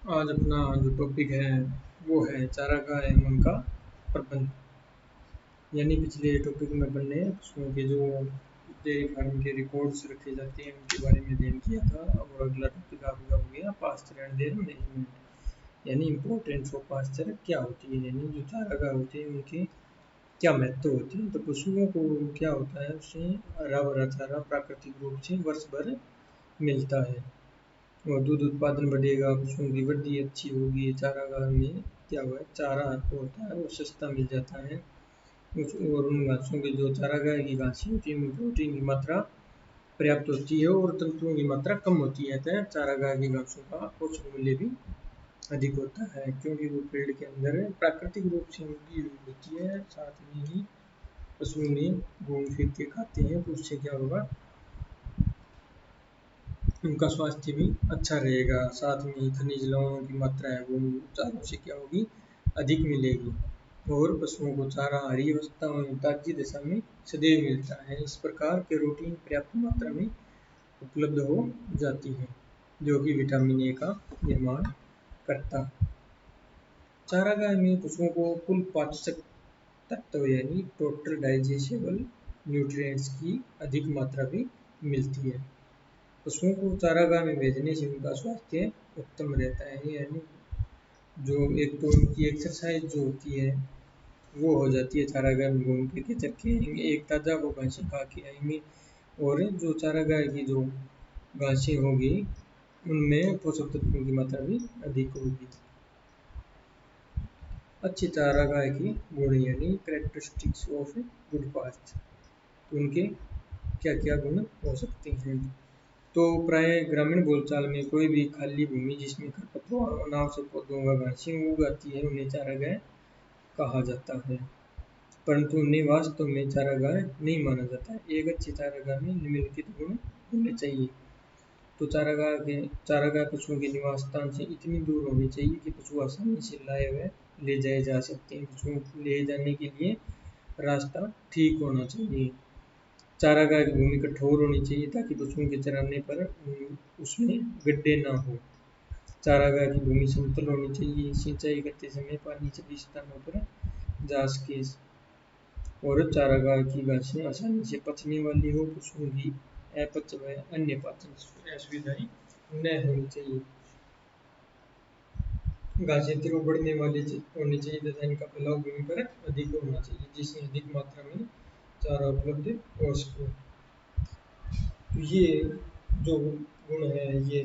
आज अपना जो टॉपिक है वो है चारागाह एवं उनका प्रबंध। यानी पिछले टॉपिक में अपन ने पशुओं के जो डेयरी फार्म के रिकॉर्ड्स रखे जाते हैं उनके बारे में अध्ययन किया था। और अगला टॉपिक आपका हो गया पास्चर एंड देयर मैनेजमेंट। यानी इम्पोर्टेंस ऑफ पास्चर क्या होती है, यानी जो चारागाह होते हैं उनके क्या महत्व होते हैं। तो पशुओं को क्या होता है, उससे हरा भरा चारा प्राकृतिक रूप से वर्ष भर मिलता है और दूध उत्पादन बढ़ेगा, पशुओं की वृद्धि अच्छी होगी। चारागाह में क्या हुआ है, चारा होता है वो सस्ता मिल जाता है। और उन घासों की जो चारागाह की घासें होती है उनमें प्रोटीन की मात्रा पर्याप्त होती है और तंतुओं की मात्रा कम होती है। अतः चारागाह की घासों का पोषण मूल्य भी अधिक होता है, क्योंकि वो फील्ड के अंदर प्राकृतिक रूप से उनकी होती है। साथ में ही पशु उन्हें घूम फिर के खाते हैं, तो उससे क्या होगा, उनका स्वास्थ्य भी अच्छा रहेगा। साथ में ही खनिज लवणों की मात्रा है वो चारों से क्या होगी, अधिक मिलेगी। और पशुओं को चारा हरी अवस्था में ताजी दशा में सदैव मिलता है। इस प्रकार कैरोटीन पर्याप्त मात्रा में उपलब्ध हो जाती है, जो कि विटामिन ए का निर्माण करता है। चारागाह में पशुओं को कुल पाचक तत्व यानी टोटल डाइजेस्टेबल न्यूट्रिएंट्स की अधिक मात्रा भी मिलती है। पशुओं को चारागाह में भेजने से उनका स्वास्थ्य उत्तम रहता है। यानी जो एक तो उनकी एक्सरसाइज जो होती है वो हो जाती है, चारागाह में घूम फिर के चर के आएंगे, एक ताज़ा वो घासें खा के आएंगे। और जो चारागाह की जो घासें होगी उनमें पोषक तत्वों की मात्रा भी अधिक होगी। अच्छी चारागाह की गुण यानी कैरेक्टरिस्टिक्स ऑफ गुड पास्ट, उनके क्या क्या गुण हो सकते हैं। तो प्राय ग्रामीण बोलचाल में कोई भी खाली भूमि जिसमें खरपतवार और अनावश्यक पौधों व घासें उग आती है उन्हें चारागाह कहा जाता है, परंतु उन्हें वास्तव में चारागाह नहीं माना जाता है। एक अच्छी चारागाह में निम्नलिखित गुण होने चाहिए। तो चारागाह पशुओं के निवास स्थान से इतनी दूर होनी चाहिए कि पशु आसानी से लाए हुए ले जाए जा सकते हैं। पशुओं को ले जाने के लिए रास्ता ठीक होना चाहिए। चारागाह की भूमि कठोर होनी चाहिए ताकि पशुओं के चराने पर उसमें गड्ढे ना हो। चारागाह की भूमि समतल होनी चाहिए, सिंचाई करते समय पानी सभी स्थानों पर जा सके। और चारागाह की घासें आसानी से पचने वाली हो, पशुओं की अपच व अन्य पाचन असुविधाएं न होनी चाहिए। घासें तीव्र बढ़ने वाली होनी चाहिए तथा इनका फैलाव भूमि पर अधिक होना चाहिए, जिसमें अधिक मात्रा में चारा उपलब्ध हो सके। तो ये जो गुण है ये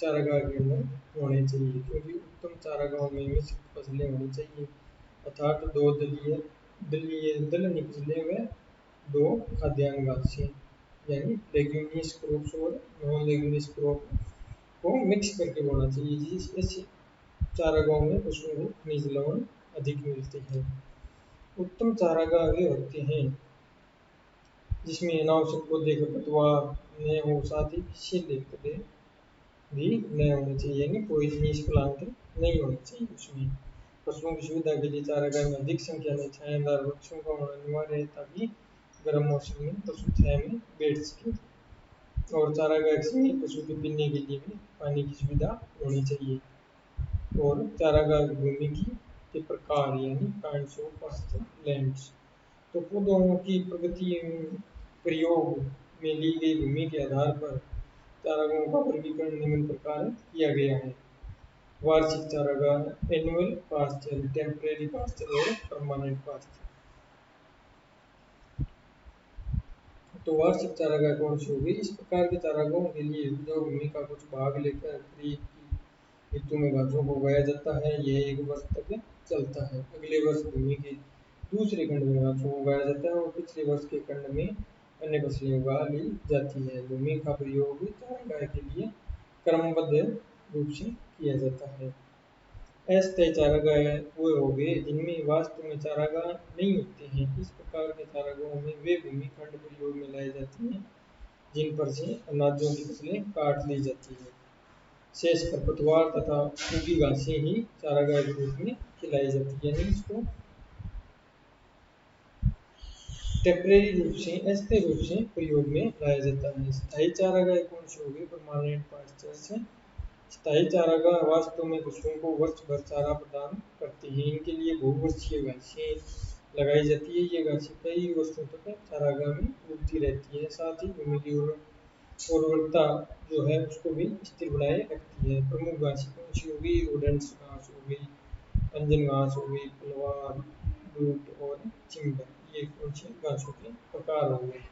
चारागाह के अंदर होने चाहिए, क्योंकि उत्तम चारागाहों में मिश्र फसलें होनी चाहिए, अर्थात दो दलहनी फसलें व दो खाद्यान्न घासें यानी लेग्यूमिनस क्रॉप्स और नॉन लेग्यूमिनस क्रॉप को मिक्स करके बोना चाहिए, जिससे चारागाहों में पशुओं को खनिज लवण अधिक मिलते हैं। उत्तम चारागाह वे होते हैं जिसमें अनावश्यक पौधे खरपतवार न हो, साथ ही विषैले पौधे भी न होने चाहिए, यानी पॉइजनस प्लांट नहीं होने चाहिए उसमें। पशुओं की सुविधा के लिए चारागाह में अधिक संख्या में छायादार वृक्षों का होना अनिवार्य है ताकि गर्म मौसम में पशु छाया में बैठ सके। और चारागाह के समीप पशु के पीने के लिए भी पानी की सुविधा होनी चाहिए। और चारागाह की भूमि के प्रकार यानी काइंड्स ऑफ पास्चर लैंड्स। तो पौधों की प्रगति प्रयोग में ली गई भूमि के आधार पर चारागाहों का वर्गीकरण निम्न प्रकार किया गया है। वार्षिक चारागाह, एनुअल पास्चर, टेम्परेरी पास्चर और परमानेंट पास्चर। तो वार्षिक चारागाह कौन सी होगी? इस प्रकार के चारागाहों के लिए उपजाऊ भूमि का कुछ भाग लेकर खरीफ की ऋतु में घासों को उगाया जाता है। यह एक वर्ष तक चलता है। अगले वर्ष भूमि के दूसरे खंड में घासों को उगाया जाता है और पिछले वर्ष के खंड में अन्य फसलें उगा ली जाती है। भूमि का प्रयोग चारागाह के लिए क्रमबद्ध रूप से किया जाता है। अस्थायी चारागाह वो हो गए जिनमें वास्तव में चारागाह नहीं होते हैं। इस प्रकार के चारागाहों में वे भूमि खंड प्रयोग में लाए जाते हैं जिन पर से अनाजों की फसलें काट ली जाती है। शेष खरपतवार तथा सूखी घासें ही चारागाह के रूप में खिलाई जाती है, यानी इसको टेम्परेरी रूप से अस्थायी रूप से प्रयोग में लाया जाता है। स्थायी चारागाह कौन से हो गए? परमानेंट पास्चर्स स्थायी चारागाह वास्तव में पशुओं को वर्ष भर चारा प्रदान करते हैं। इनके लिए बहुवर्षीय घासें लगाई जाती है। ये घासें कई वर्षों तक चारागाह में उगती रहती है। साथ ही भूमि की उर्वरता जो है उसको भी स्थिर बनाए रखती है। प्रमुख घासें कौन सी हो गई? रोडेंट्स घास हो गई, अंजन घास हो गई, पलवार, बूट और चिम्बर। ये कौन से घासों के प्रकार हो गए?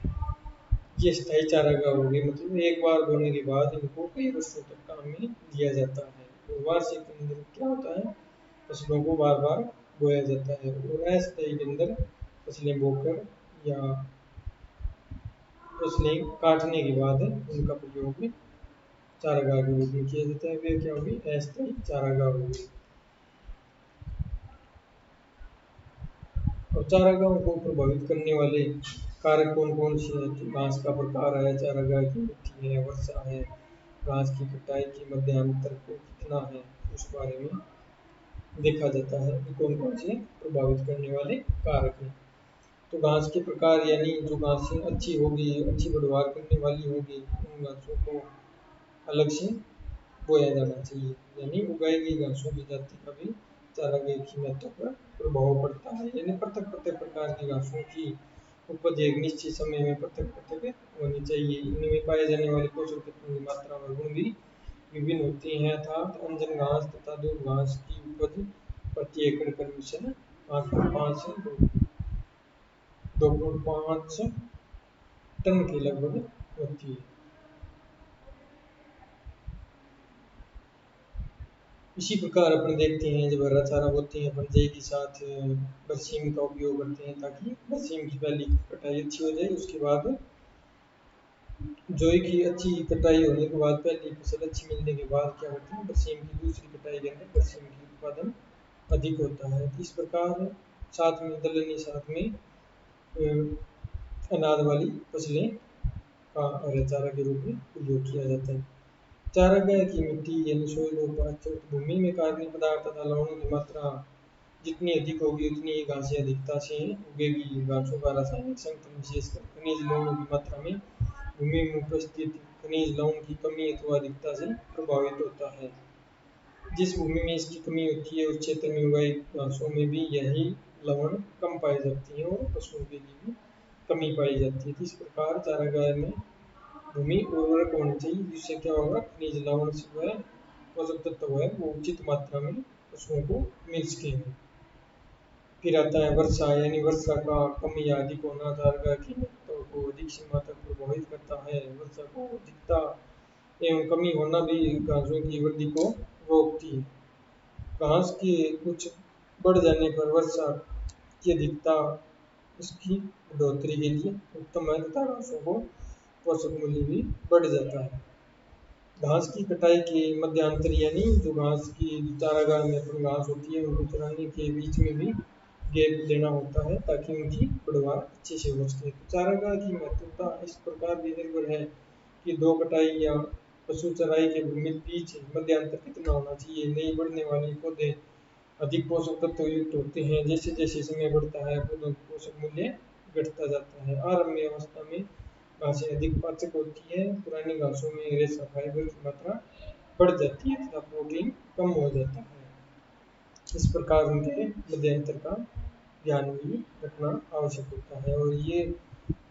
ये स्थायी चारागाह हो गए, मतलब एक बार बोने के बाद इनको कई वर्षों तक काम में लिया जाता है। और वार्षिक के अंदर क्या होता है? फसलों को बार बार बोया जाता है। और अस्थायी के अंदर फसलें बोकर या फसलें काटने के बाद उनका प्रयोग चारागाह के रूप में किया जाता है। वे क्या होगी? अस्थायी चारागाह होगी। और चारागाहों को प्रभावित करने वाले कारक कौन कौन से हैं? तो घास का प्रकार है, चारागाह की मिट्टी है, वर्षा है, घास की कटाई की मध्यांतर को कितना है, उस बारे में देखा जाता है कि कौन कौन से प्रभावित करने वाले कारक हैं। तो घास के प्रकार यानी जो घासें अच्छी होगी, अच्छी पैदावार करने वाली होगी, उन घासों को अलग से बोया जाना चाहिए। यानी उगाई गई घासों की जाति का भी चारागाह की महत्व पर प्रभाव पड़ता है। यानी पृथक पृथक प्रकार की घासों की उपज एक निश्चित समय में पृथक पृथक होनी चाहिए। इनमें पाए जाने वाले पोषक तत्वों की मात्रा और गुण भी विभिन्न होते हैं। अर्थात अंजन घास तथा दूब घास की उपज प्रति एकड़ क्रमशः 5.5 से 2.5 टन के लगभग होती है। इसी प्रकार अपन देखते हैं जब हरा चारा बोते हैं अपन जई के साथ बरसीम का उपयोग करते हैं ताकि बरसीम की पहली कटाई अच्छी हो जाए। उसके बाद जोई की अच्छी कटाई होने के बाद पहली फसल अच्छी मिलने के बाद क्या करते हैं? बरसीम की दूसरी कटाई के अंदर बरसीम की उत्पादन अधिक होता है। इस प्रकार साथ में दलहनी साथ में अनाज वाली फसलें का हरे चारा के रूप में उपयोग किया जाता है। चारागाह की मिट्टी यानी सोइल और पाचक भूमि में कार्बनिक पदार्थ तथा लवणों की मात्रा जितनी अधिक होगी उतनी ही घासें अधिकता से उगेगी। घासों का रासायनिक संगठन विशेषकर खनिज लवणों की मात्रा में भूमि में उपस्थित खनिज लवण की कमी अथवा अधिकता से प्रभावित होता है। जिस भूमि में इसकी कमी होती है उस क्षेत्र में उगाई घासों में भी यही लवण कम पाई जाती है और पशुओं के लिए भी कमी पाई जाती है। इस प्रकार चारागाह में भूमि उर्वरक होनी चाहिए जिससे क्या होगा? खनिज लवण से वह पोषक तत्व है वो उचित मात्रा में पशुओं को मिल सकेंगे। फिर आता है वर्षा, यानी वर्षा का कम या अधिक होना चारागाह की महत्व को अधिक सीमा तक प्रभावित करता है। वर्षा को अधिकता एवं कमी होना भी घासों की वृद्धि को रोकती है। घास के कुछ बढ़ जाने पर वर्षा की अधिकता इसकी बढ़ोतरी के लिए उत्तम है तथा घासों को पोषक मूल्य भी बढ़ जाता है। घास की कटाई के मध्यांतर यानी जो घास की चारागाह में अपन घास होती है उनको चराने के बीच में भी गैप देना होता है ताकि उनकी पैदावार अच्छे से हो सके। तो चारागाह की महत्वता इस प्रकार भी निर्भर है कि दो कटाई या पशु चराई के बीच मध्यांतर कितना होना चाहिए। नई बढ़ने वाली पौधे अधिक पोषक तत्व युक्त होते हैं। जैसे जैसे समय बढ़ता है पौधों का पोषक मूल्य घटता जाता है। आरंभ अवस्था में घासें अधिक पाचक होती है। पुरानी घासों में रेशा फाइबर की मात्रा बढ़ जाती है तथा प्रोटीन कम हो जाता है। इस प्रकार उनके मध्यांतर का ध्यान भी रखना आवश्यक होता है। और ये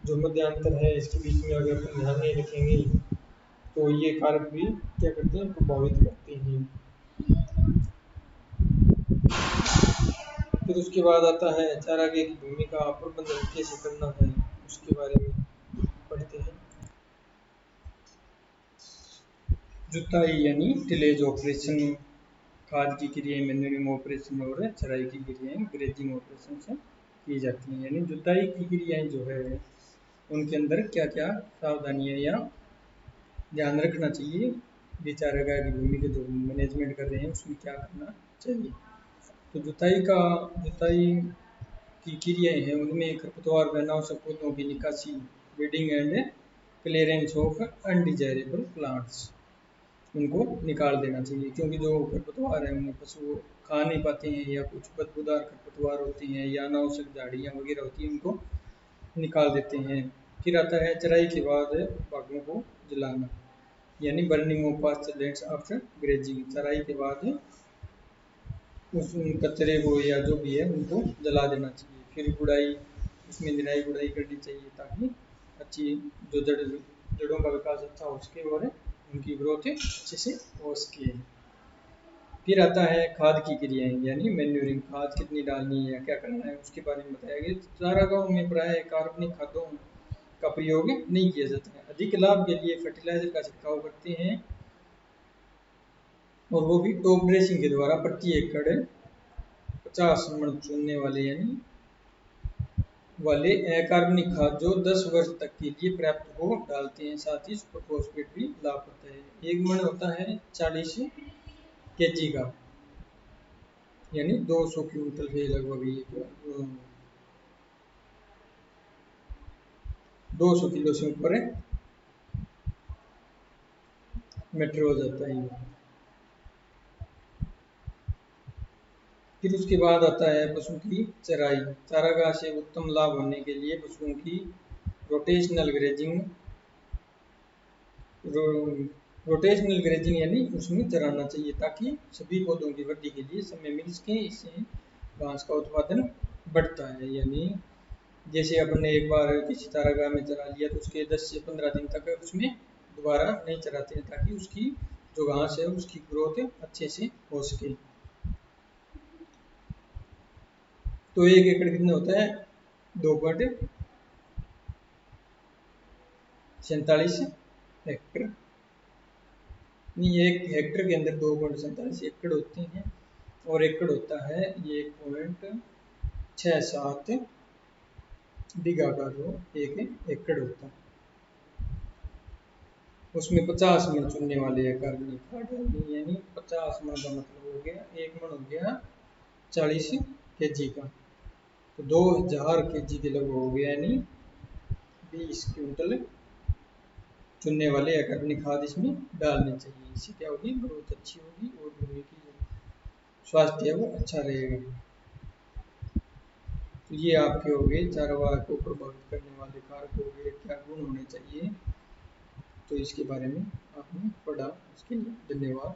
जो मध्यांतर है इसके बीच में अगर अपन ध्यान नहीं रखेंगे तो ये कारक भी क्या करते हैं? प्रभावित करते हैं। फिर उसके बाद आता है चारागाह की भूमि का प्रबंधन कैसे करना है, उसके बारे में पढ़ते हैं। जुताई यानी टिलेज ऑपरेशन, खाद की क्रियाएं मैन्यूरिंग ऑपरेशन और चराई की क्रियाएं ग्रेजिंग ऑपरेशन से की जाती हैं। यानी जुताई की क्रियाएं जो है उनके अंदर क्या क्या सावधानियां या ध्यान रखना चाहिए, ये चारागाह की भूमि के जो मैनेजमेंट कर रहे हैं उसमें क्या करना चाहिए। तो जुताई की क्रियाएं हैं उनमें खरपतवार व अनावश्यक पौधों की निकासी, weeding and clearance of undesirable plants, उनको निकाल देना चाहिए क्योंकि जो खरपतवार है उन्हें पशु खा नहीं पाते हैं या कुछ बदबूदार खरपतवार होते हैं या अनावश्यक झाड़ियाँ वगैरह होती हैं उनको निकाल देते हैं। फिर आता है चराई के बाद भागों को जलाना। यानी बर्निंग ऑफ पास्चुरेंट्स आफ्टर ग्रेजिंग, चराई के बाद उस कचरे को या जो भी है उनको जला देना चाहिए। फिर गुड़ाई, उसमें निराई गुड़ाई करनी चाहिए ताकि अच्छी जो जड़ों का विकास अच्छा हो सके और उनकी ग्रोथ अच्छे से हो सके। फिर आता है खाद की क्रियाएं, यानी मैन्यूरिंग, खाद कितनी डालनी है, क्या करना है, उसके बारे में बताया गया। चारागाहों में प्राय कार्बनिक खादों का प्रयोग नहीं किया जाता है। अधिक लाभ के लिए फर्टिलाइजर का छिड़काव करते हैं, और वो भी टॉप ड्रेसिंग के द्वारा प्रति एकड़ 50 मण चुनने वाले यानी अकार्बनिक खाद जो 10 वर्ष तक के लिए पर्याप्त हो डालते हैं। साथ ही सुपर फॉस्फेट भी लाभ होता है। एक मण होता है 40 kg का, यानी 200 क्विंटल के लगभग 200 किलो से ऊपर मीटर हो जाता है। फिर उसके बाद आता है पशु की चराई। चारागाह से उत्तम लाभ होने के लिए पशुओं की रोटेशनल ग्रेजिंग, रोटेशनल ग्रेजिंग यानी उसमें चराना चाहिए ताकि सभी पौधों की वृद्धि के लिए समय मिल सके। इससे घास का उत्पादन बढ़ता है। यानी जैसे अपन ने एक बार किसी चारागाह में चरा लिया तो उसके 10 से 15 दिन तक उसमें दोबारा नहीं चराते हैं ताकि उसकी जो घास है उसकी ग्रोथ अच्छे से हो सके। तो 1 एकड़ कितना होता है? 2.47 हेक्टर। नहीं, 1 हेक्टर के अंदर 2.47 एकड़ होते हैं, और एकड़ होता है 1.67 बीघा का जो 1 एकड़ होता है। उसमें 50 मण चुनने वाले कार्बनिक खाद, यानी 50 मण का मतलब हो गया 1 मण हो गया 40 kg का, तो 2000 kg के लगभग हो गया, यानी 20 क्विंटल चुनने वाले कार्बनिक खाद इसमें डालने चाहिए। इससे क्या होगी? ग्रोथ अच्छी होगी और भूमि की स्वास्थ्य है वो अच्छा रहेगा। तो ये आपके हो गए चारागाह को प्रभावित करने वाले कारक हो गए, क्या गुण होने चाहिए, तो इसके बारे में आपने पढ़ा। इसके लिए धन्यवाद।